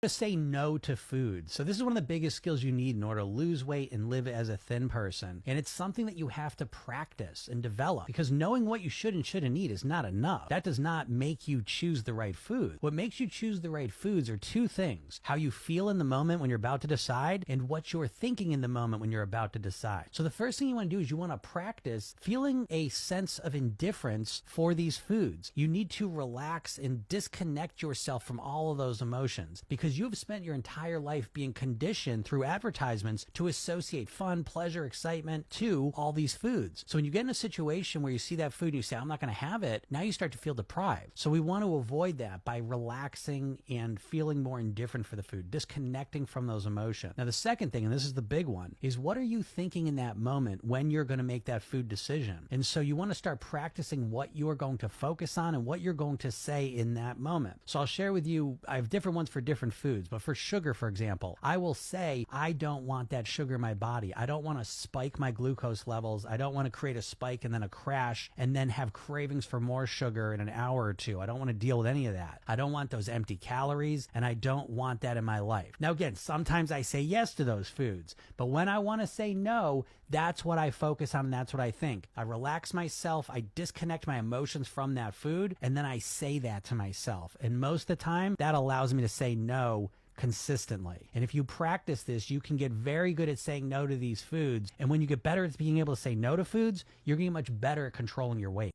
To say no to food. So this is one of the biggest skills you need in order to lose weight and live as a thin person. And it's something that you have to practice and develop, because knowing what you should and shouldn't eat is not enough. That does not make you choose the right food. What makes you choose the right foods are two things: how you feel in the moment when you're about to decide, and what you're thinking in the moment when you're about to decide. So the first thing you want to do is you want to practice feeling a sense of indifference for these foods. You need to relax and disconnect yourself from all of those emotions, because you have spent your entire life being conditioned through advertisements to associate fun, pleasure, excitement to all these foods. So when you get in a situation where you see that food and you say, I'm not going to have it, now you start to feel deprived. So we want to avoid that by relaxing and feeling more indifferent for the food, disconnecting from those emotions. Now, the second thing, and this is the big one, is what are you thinking in that moment when you're going to make that food decision? And so you want to start practicing what you're going to focus on and what you're going to say in that moment. So I'll share with you, I have different ones for different foods, but for sugar, for example, I will say, I don't want that sugar in my body. I don't want to spike my glucose levels. I don't want to create a spike and then a crash and then have cravings for more sugar in an hour or two. I don't want to deal with any of that. I don't want those empty calories, and I don't want that in my life. Now, again, sometimes I say yes to those foods, but when I want to say no, that's what I focus on and that's what I think. I relax myself, I disconnect my emotions from that food, and then I say that to myself. And most of the time, that allows me to say no consistently. And if you practice this, you can get very good at saying no to these foods. And when you get better at being able to say no to foods, you're getting much better at controlling your weight.